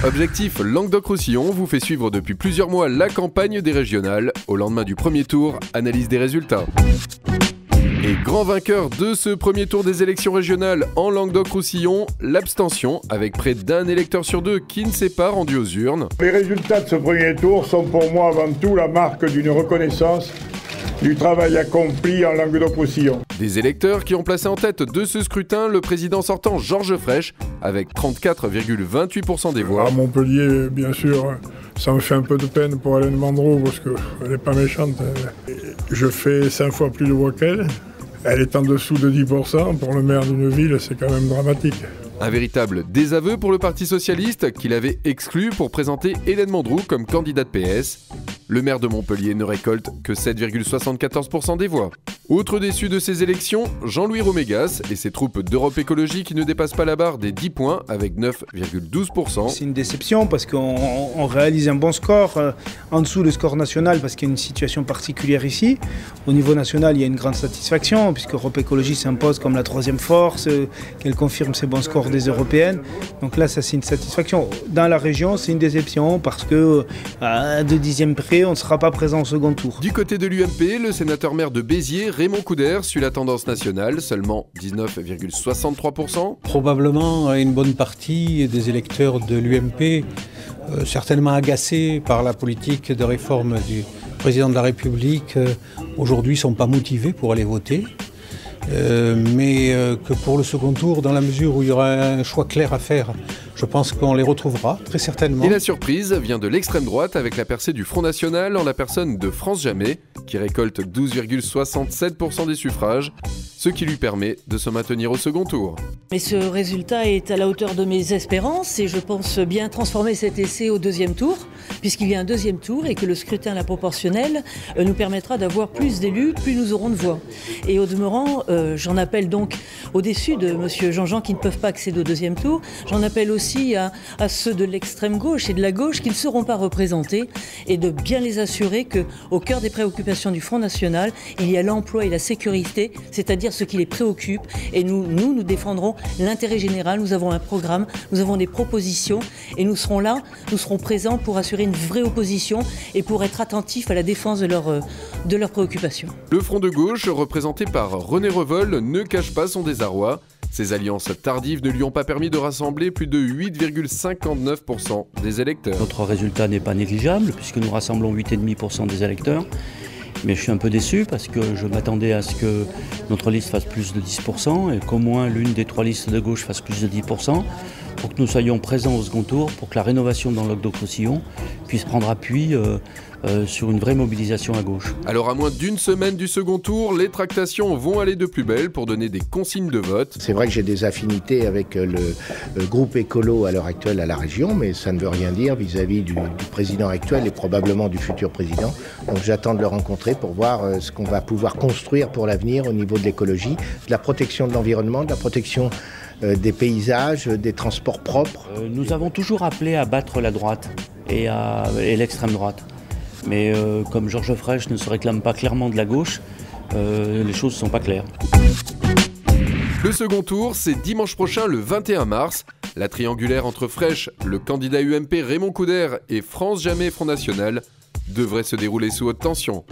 Objectif Languedoc-Roussillon vous fait suivre depuis plusieurs mois la campagne des régionales. Au lendemain du premier tour, analyse des résultats. Et grand vainqueur de ce premier tour des élections régionales en Languedoc-Roussillon, l'abstention, avec près d'un électeur sur deux qui ne s'est pas rendu aux urnes. Les résultats de ce premier tour sont pour moi avant tout la marque d'une reconnaissance du travail accompli en Languedoc-Roussillon. Des électeurs qui ont placé en tête de ce scrutin le président sortant Georges Frêche, avec 34,28% des voix. À Montpellier, bien sûr, ça me fait un peu de peine pour Hélène Mandreau, parce qu'elle n'est pas méchante. Je fais 5 fois plus de voix qu'elle. Elle est en dessous de 10%. Pour le maire d'une ville, c'est quand même dramatique. Un véritable désaveu pour le Parti socialiste, qu'il avait exclu pour présenter Hélène Mandreau comme candidate PS. Le maire de Montpellier ne récolte que 7,74% des voix. Autre déçu de ces élections, Jean-Louis Romégas et ses troupes d'Europe Écologie qui ne dépassent pas la barre des 10 points avec 9,12%. C'est une déception parce qu'on réalise un bon score en dessous du score national parce qu'il y a une situation particulière ici. Au niveau national, il y a une grande satisfaction puisque Europe Écologie s'impose comme la troisième force, qu'elle confirme ses bons scores des européennes. Donc là, ça c'est une satisfaction. Dans la région, c'est une déception parce que à 2 dixièmes près, on ne sera pas présent au second tour. Du côté de l'UMP, le sénateur maire de Béziers, Raymond Couder, suit la tendance nationale, seulement 19,63%. Probablement une bonne partie des électeurs de l'UMP, certainement agacés par la politique de réforme du président de la République, aujourd'hui ne sont pas motivés pour aller voter. Mais que pour le second tour, dans la mesure où il y aura un choix clair à faire, je pense qu'on les retrouvera très certainement. Et la surprise vient de l'extrême droite avec la percée du Front National en la personne de France Jamais, qui récolte 12,67% des suffrages, ce qui lui permet de se maintenir au second tour. Mais ce résultat est à la hauteur de mes espérances et je pense bien transformer cet essai au deuxième tour, puisqu'il y a un deuxième tour et que le scrutin à la proportionnelle nous permettra d'avoir plus d'élus, plus nous aurons de voix. Et au demeurant, j'en appelle donc au-dessus de M. Jean-Jean qui ne peuvent pas accéder au deuxième tour. J'en appelle aussi à ceux de l'extrême gauche et de la gauche qui ne seront pas représentés et de bien les assurer qu'au cœur des préoccupations du Front National, il y a l'emploi et la sécurité, c'est-à-dire ce qui les préoccupe. Et nous défendrons l'intérêt général. Nous avons un programme, nous avons des propositions et nous serons là, nous serons présents pour assurer une vraie opposition et pour être attentifs à la défense de leurs préoccupations. Le Front de gauche, représenté par René Revol, ne cache pas son désarroi. Ces alliances tardives ne lui ont pas permis de rassembler plus de 8,59% des électeurs. Notre résultat n'est pas négligeable puisque nous rassemblons 8,5% des électeurs. Mais je suis un peu déçu parce que je m'attendais à ce que notre liste fasse plus de 10% et qu'au moins l'une des 3 listes de gauche fasse plus de 10%. Pour que nous soyons présents au second tour, pour que la rénovation dans le Languedoc-Roussillon puisse prendre appui sur une vraie mobilisation à gauche. Alors à moins d'une semaine du second tour, les tractations vont aller de plus belle pour donner des consignes de vote. C'est vrai que j'ai des affinités avec le groupe écolo à l'heure actuelle à la région, mais ça ne veut rien dire vis-à-vis du président actuel et probablement du futur président. Donc j'attends de le rencontrer pour voir ce qu'on va pouvoir construire pour l'avenir au niveau de l'écologie, de la protection de l'environnement, de la protection des paysages, des transports propres. Nous avons toujours appelé à battre la droite et l'extrême droite. Mais comme Georges Frêche ne se réclame pas clairement de la gauche, les choses ne sont pas claires. Le second tour, c'est dimanche prochain, le 21 mars. La triangulaire entre Frêche, le candidat UMP Raymond Couder et France Jamais Front National devrait se dérouler sous haute tension.